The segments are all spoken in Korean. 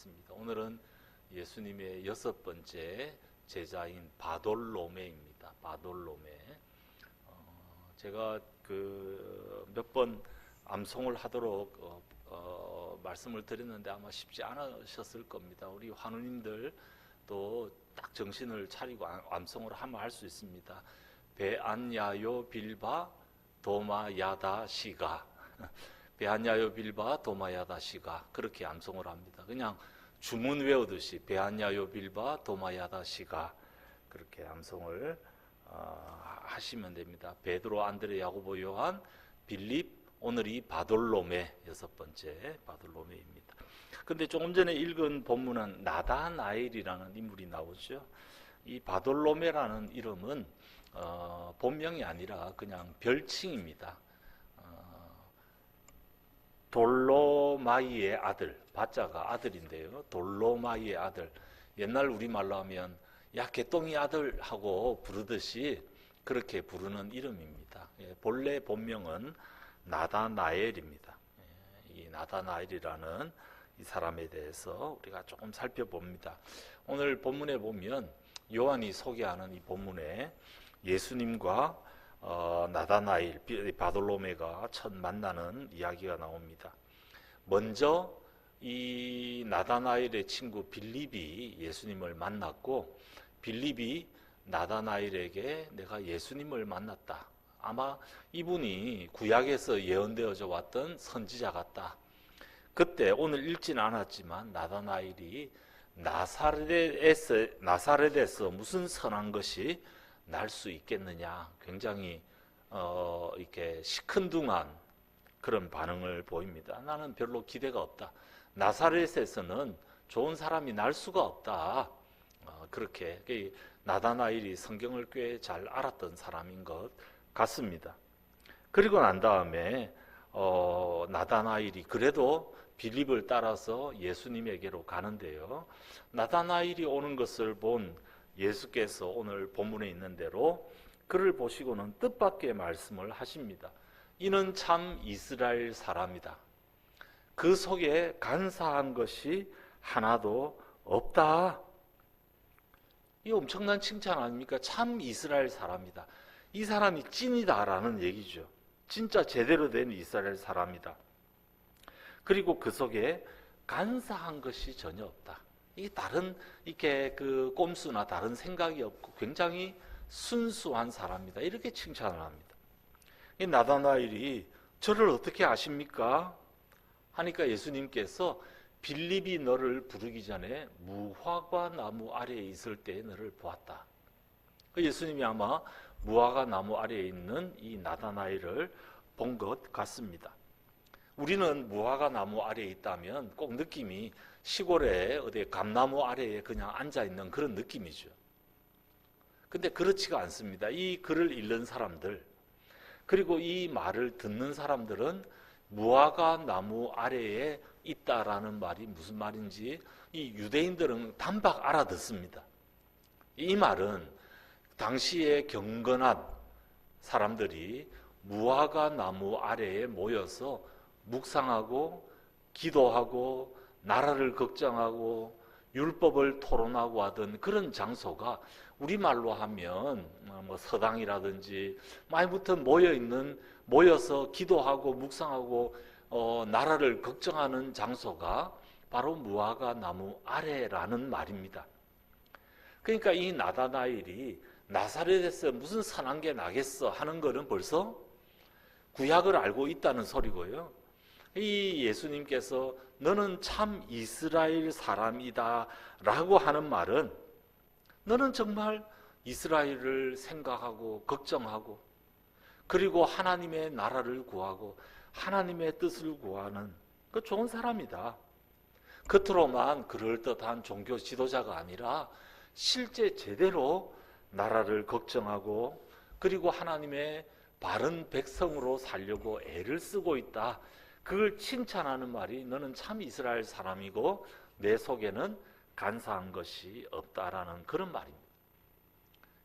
하겠습니다. 오늘은 예수님의 6번째 제자인 바돌로메입니다. 바돌로메. 제가 몇 번 암송을 하도록 말씀을 드렸는데 아마 쉽지 않으셨을 겁니다. 우리 환우님들도 딱 정신을 차리고 암송을 하면 할 수 있습니다. 베안야요 빌바 도마야다 시가 베안야요 빌바 도마야다 시가 그렇게 암송을 합니다. 그냥 주문 외우듯이 베안야요 빌바 도마야다 시가 그렇게 암송을 하시면 됩니다. 베드로, 안드레, 야고보, 요한, 빌립, 오늘이 바돌로메 6번째 바돌로메입니다. 근데 조금 전에 읽은 본문은 나다나엘이라는 인물이 나오죠. 이 바돌로메라는 이름은 본명이 아니라 그냥 별칭입니다. 돌로마이의 아들, 바자가 아들인데요. 돌로마이의 아들. 옛날 우리말로 하면 야 개똥이 아들 하고 부르듯이 그렇게 부르는 이름입니다. 본래 본명은 나다나엘입니다. 이 나다나엘이라는 이 사람에 대해서 우리가 조금 살펴봅니다. 오늘 본문에 보면 요한이 소개하는 이 본문에 예수님과 나다나엘, 바돌로메가 첫 만나는 이야기가 나옵니다. 먼저 이 나다나엘의 친구 빌립이 예수님을 만났고 빌립이 나다나엘에게 내가 예수님을 만났다. 아마 이분이 구약에서 예언되어져 왔던 선지자 같다. 그때 오늘 읽지는 않았지만 나다나엘이 나사렛에서 무슨 선한 것이 날 수 있겠느냐. 굉장히 이렇게 시큰둥한 그런 반응을 보입니다. 나는 별로 기대가 없다. 나사렛에서는 좋은 사람이 날 수가 없다. 그렇게 나다나엘이 성경을 꽤 잘 알았던 사람인 것 같습니다. 그리고 난 다음에 나다나엘이 그래도 빌립을 따라서 예수님에게로 가는데요. 나다나엘이 오는 것을 본 예수께서 오늘 본문에 있는 대로 그를 보시고는 뜻밖의 말씀을 하십니다. 이는 참 이스라엘 사람이다. 그 속에 간사한 것이 하나도 없다. 이 엄청난 칭찬 아닙니까? 참 이스라엘 사람이다. 이 사람이 찐이다라는 얘기죠. 진짜 제대로 된 이스라엘 사람이다. 그리고 그 속에 간사한 것이 전혀 없다. 이게 다른 이렇게 꼼수나 다른 생각이 없고 굉장히 순수한 사람이다. 이렇게 칭찬을 합니다. 이 나다나엘이 저를 어떻게 아십니까? 하니까 예수님께서 빌립이 너를 부르기 전에 무화과 나무 아래에 있을 때 너를 보았다. 예수님이 아마 무화과 나무 아래에 있는 이 나다나엘을 본 것 같습니다. 우리는 무화과 나무 아래에 있다면 꼭 느낌이 시골에 어디 감나무 아래에 그냥 앉아 있는 그런 느낌이죠. 근데 그렇지가 않습니다. 이 글을 읽는 사람들 그리고 이 말을 듣는 사람들은 무화과 나무 아래에 있다라는 말이 무슨 말인지 이 유대인들은 단박 알아듣습니다. 이 말은 당시에 경건한 사람들이 무화과 나무 아래에 모여서 묵상하고 기도하고 나라를 걱정하고 율법을 토론하고 하던 그런 장소가 우리말로 하면 서당이라든지 많이부터 모여서 기도하고 묵상하고 나라를 걱정하는 장소가 바로 무화과 나무 아래라는 말입니다. 그러니까 이 나다나엘이 나사렛에서 무슨 선한 게 나겠어 하는 거는 벌써 구약을 알고 있다는 소리고요. 이 예수님께서 너는 참 이스라엘 사람이다 라고 하는 말은 너는 정말 이스라엘을 생각하고 걱정하고 그리고 하나님의 나라를 구하고 하나님의 뜻을 구하는 그 좋은 사람이다. 겉으로만 그럴듯한 종교 지도자가 아니라 실제 제대로 나라를 걱정하고 그리고 하나님의 바른 백성으로 살려고 애를 쓰고 있다. 그걸 칭찬하는 말이 너는 참 이스라엘 사람이고 내 속에는 간사한 것이 없다라는 그런 말입니다.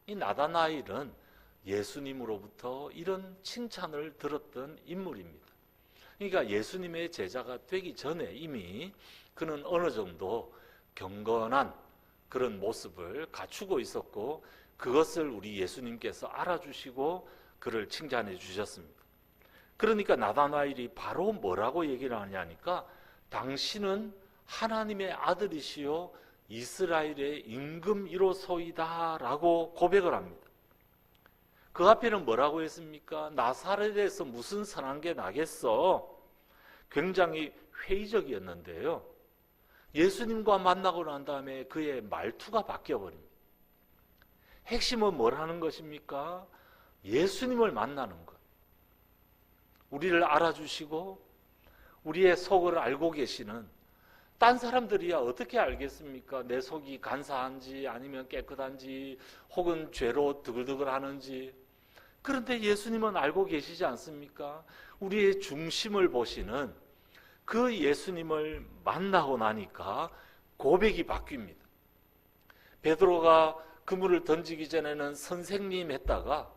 이 나다나엘은 예수님으로부터 이런 칭찬을 들었던 인물입니다. 그러니까 예수님의 제자가 되기 전에 이미 그는 어느 정도 경건한 그런 모습을 갖추고 있었고, 그것을 우리 예수님께서 알아주시고 그를 칭찬해 주셨습니다. 그러니까 나다나엘이 바로 뭐라고 얘기를 하냐니까, 당신은 하나님의 아들이시요 이스라엘의 임금 1호소이다 라고 고백을 합니다. 그 앞에는 뭐라고 했습니까? 나사렛에서 무슨 선한 게 나겠어? 굉장히 회의적이었는데요, 예수님과 만나고 난 다음에 그의 말투가 바뀌어버립니다. 핵심은 뭐라는 것입니까? 예수님을 만나는 것. 우리를 알아주시고 우리의 속을 알고 계시는, 딴 사람들이야 어떻게 알겠습니까? 내 속이 간사한지 아니면 깨끗한지 혹은 죄로 드글드글하는지. 그런데 예수님은 알고 계시지 않습니까? 우리의 중심을 보시는 그 예수님을 만나고 나니까 고백이 바뀝니다. 베드로가 그물을 던지기 전에는 선생님 했다가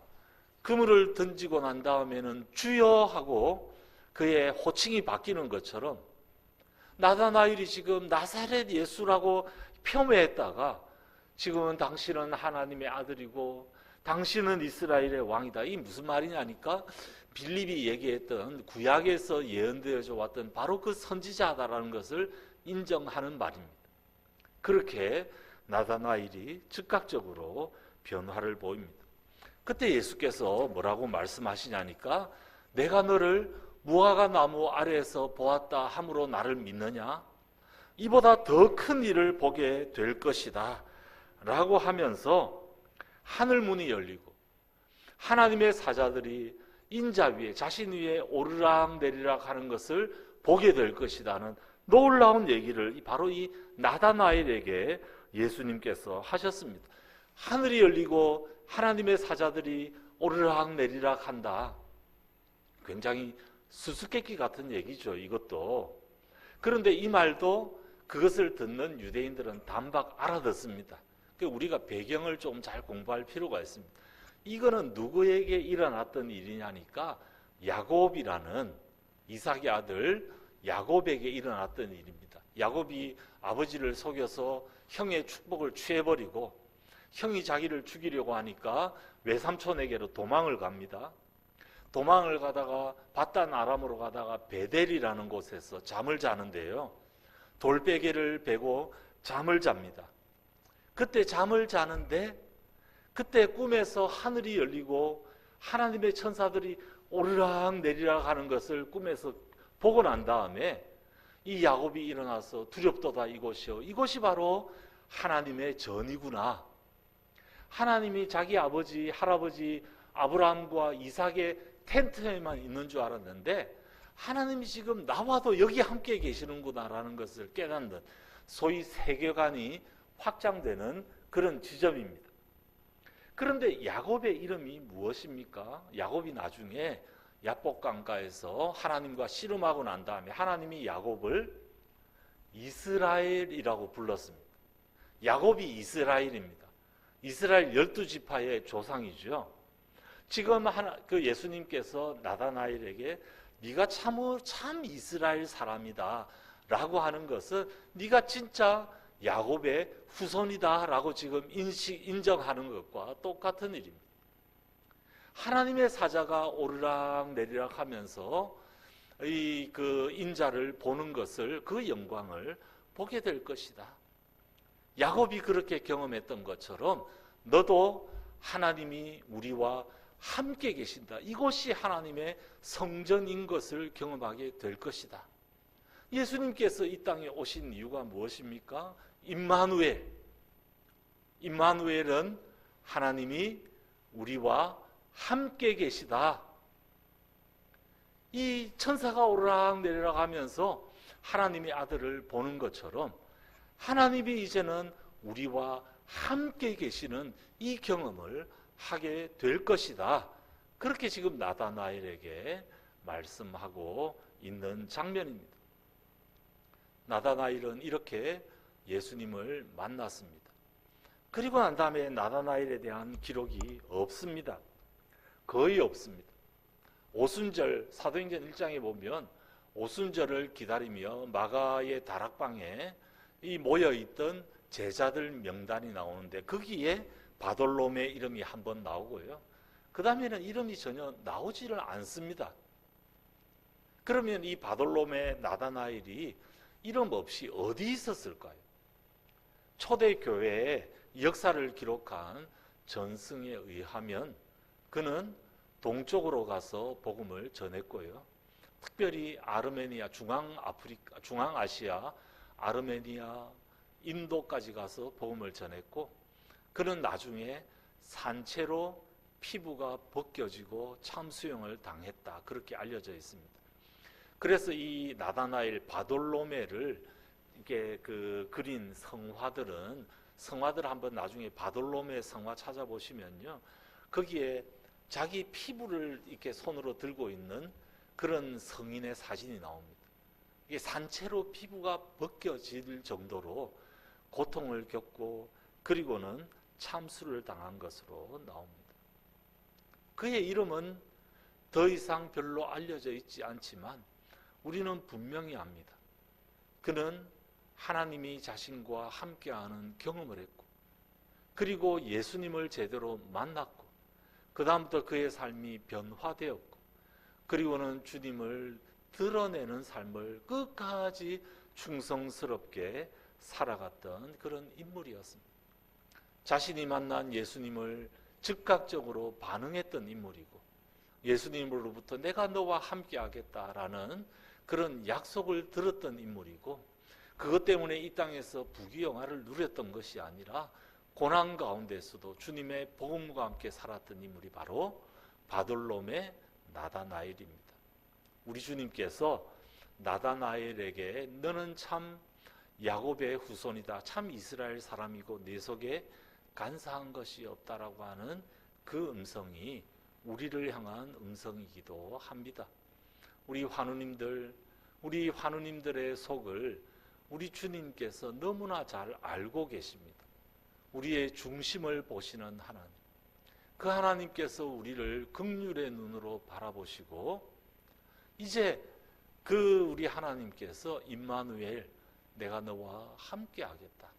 그물을 던지고 난 다음에는 주여 하고 그의 호칭이 바뀌는 것처럼, 나다나엘이 지금 나사렛 예수라고 폄훼했다가 지금은 당신은 하나님의 아들이고 당신은 이스라엘의 왕이다. 이게 무슨 말이냐니까, 빌립이 얘기했던 구약에서 예언되어져 왔던 바로 그 선지자다라는 것을 인정하는 말입니다. 그렇게 나다나엘이 즉각적으로 변화를 보입니다. 그때 예수께서 뭐라고 말씀하시냐니까, 내가 너를 무화과 나무 아래에서 보았다 함으로 나를 믿느냐? 이보다 더 큰 일을 보게 될 것이다 라고 하면서 하늘 문이 열리고 하나님의 사자들이 인자 위에, 자신 위에 오르락 내리락 하는 것을 보게 될 것이라는 놀라운 얘기를 바로 이 나다나엘에게 예수님께서 하셨습니다. 하늘이 열리고 하나님의 사자들이 오르락 내리락 한다. 굉장히 수수께끼 같은 얘기죠, 이것도. 그런데 이 말도 그것을 듣는 유대인들은 단박 알아듣습니다. 우리가 배경을 좀 잘 공부할 필요가 있습니다. 이거는 누구에게 일어났던 일이냐니까, 야곱이라는 이삭의 아들 야곱에게 일어났던 일입니다. 야곱이 아버지를 속여서 형의 축복을 취해버리고 형이 자기를 죽이려고 하니까 외삼촌에게로 도망을 갑니다. 도망을 가다가 바단 아람으로 가다가 베델이라는 곳에서 잠을 자는데요, 돌베개를 베고 잠을 잡니다. 그때 잠을 자는데 그때 꿈에서 하늘이 열리고 하나님의 천사들이 오르락 내리락 하는 것을 꿈에서 보고 난 다음에 이 야곱이 일어나서 두렵도다 이곳이요, 이곳이 바로 하나님의 전이구나. 하나님이 자기 아버지 할아버지 아브라함과 이삭의 텐트에만 있는 줄 알았는데 하나님이 지금 나와도 여기 함께 계시는구나라는 것을 깨닫는, 소위 세계관이 확장되는 그런 지점입니다. 그런데 야곱의 이름이 무엇입니까? 야곱이 나중에 야복강가에서 하나님과 씨름하고 난 다음에 하나님이 야곱을 이스라엘이라고 불렀습니다. 야곱이 이스라엘입니다. 이스라엘 12지파의 조상이죠. 지금 그 예수님께서 나다나엘에게 네가 참 이스라엘 사람이다 라고 하는 것은 네가 진짜 야곱의 후손이다 라고 지금 인정하는 것과 똑같은 일입니다. 하나님의 사자가 오르락 내리락 하면서 그 인자를 보는 것을, 그 영광을 보게 될 것이다. 야곱이 그렇게 경험했던 것처럼 너도 하나님이 우리와 함께 계신다, 이곳이 하나님의 성전인 것을 경험하게 될 것이다. 예수님께서 이 땅에 오신 이유가 무엇입니까? 임마누엘. 임마누엘은 하나님이 우리와 함께 계시다. 이 천사가 오르락 내리락 하면서 하나님의 아들을 보는 것처럼 하나님이 이제는 우리와 함께 계시는 이 경험을 하게 될 것이다. 그렇게 지금 나다나엘에게 말씀하고 있는 장면입니다. 나다나엘은 이렇게 예수님을 만났습니다. 그리고 난 다음에 나다나엘에 대한 기록이 없습니다. 거의 없습니다. 오순절 사도행전 1장에 보면 오순절을 기다리며 마가의 다락방에 이 모여있던 제자들 명단이 나오는데 거기에 바돌로메 이름이 한번 나오고요. 그 다음에는 이름이 전혀 나오지를 않습니다. 그러면 이 바돌로메 나다나엘이 이름 없이 어디 있었을까요? 초대교회의 역사를 기록한 전승에 의하면 그는 동쪽으로 가서 복음을 전했고요. 특별히 아르메니아, 중앙아시아, 아르메니아, 인도까지 가서 복음을 전했고, 그는 나중에 산채로 피부가 벗겨지고 참수형을 당했다, 그렇게 알려져 있습니다. 그래서 이 나다나엘 바돌로메를 이렇게 그린 성화들 한번 나중에 바돌로메 성화 찾아보시면요, 거기에 자기 피부를 이렇게 손으로 들고 있는 그런 성인의 사진이 나옵니다. 이게 산채로 피부가 벗겨질 정도로 고통을 겪고 그리고는 참수를 당한 것으로 나옵니다. 그의 이름은 더 이상 별로 알려져 있지 않지만 우리는 분명히 압니다. 그는 하나님이 자신과 함께하는 경험을 했고, 그리고 예수님을 제대로 만났고, 그 다음부터 그의 삶이 변화되었고, 그리고는 주님을 드러내는 삶을 끝까지 충성스럽게 살아갔던 그런 인물이었습니다. 자신이 만난 예수님을 즉각적으로 반응했던 인물이고, 예수님으로부터 내가 너와 함께 하겠다라는 그런 약속을 들었던 인물이고, 그것 때문에 이 땅에서 부귀영화를 누렸던 것이 아니라 고난 가운데서도 주님의 복음과 함께 살았던 인물이 바로 바돌로메 나다나엘입니다. 우리 주님께서 나다나엘에게 너는 참 야곱의 후손이다, 참 이스라엘 사람이고 내 속에 간사한 것이 없다라고 하는 그 음성이 우리를 향한 음성이기도 합니다. 우리 환우님들의 속을 우리 주님께서 너무나 잘 알고 계십니다. 우리의 중심을 보시는 하나님, 그 하나님께서 우리를 긍휼의 눈으로 바라보시고 이제 그 우리 하나님께서 임마누엘, 내가 너와 함께 하겠다.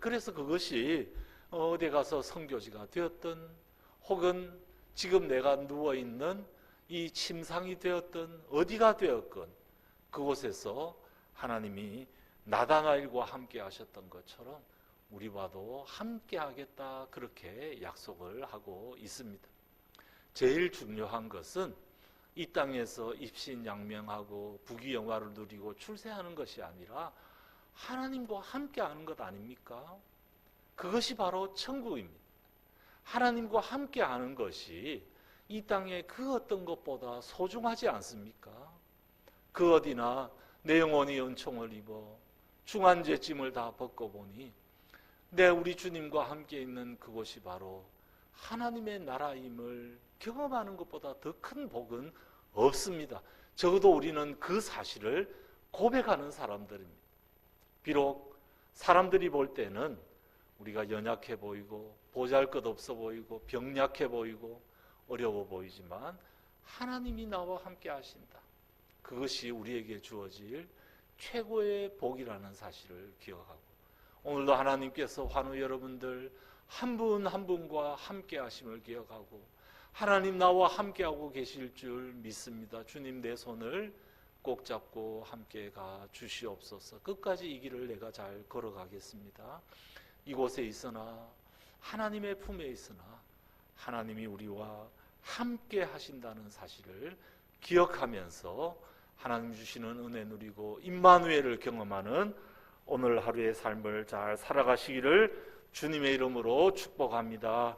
그래서 그것이 어디 가서 선교지가 되었든 혹은 지금 내가 누워있는 이 침상이 되었든 어디가 되었건 그곳에서 하나님이 나다나엘과 함께 하셨던 것처럼 우리와도 함께 하겠다, 그렇게 약속을 하고 있습니다. 제일 중요한 것은 이 땅에서 입신양명하고 부귀영화를 누리고 출세하는 것이 아니라 하나님과 함께 하는 것 아닙니까? 그것이 바로 천국입니다. 하나님과 함께 하는 것이 이 땅의 그 어떤 것보다 소중하지 않습니까? 그 어디나 내 영혼이 은총을 입어 중한죄짐을 다 벗고보니 우리 주님과 함께 있는 그곳이 바로 하나님의 나라임을 경험하는 것보다 더 큰 복은 없습니다. 적어도 우리는 그 사실을 고백하는 사람들입니다. 비록 사람들이 볼 때는 우리가 연약해 보이고 보잘것없어 보이고 병약해 보이고 어려워 보이지만 하나님이 나와 함께 하신다, 그것이 우리에게 주어질 최고의 복이라는 사실을 기억하고, 오늘도 하나님께서 환우 여러분들 한 분 한 분과 함께 하심을 기억하고 하나님 나와 함께하고 계실 줄 믿습니다. 주님, 내 손을 꼭 잡고 함께 가 주시옵소서. 끝까지 이 길을 내가 잘 걸어가겠습니다. 이곳에 있으나 하나님의 품에 있으나 하나님이 우리와 함께 하신다는 사실을 기억하면서 하나님 주시는 은혜 누리고 임마누엘을 경험하는 오늘 하루의 삶을 잘 살아가시기를 주님의 이름으로 축복합니다.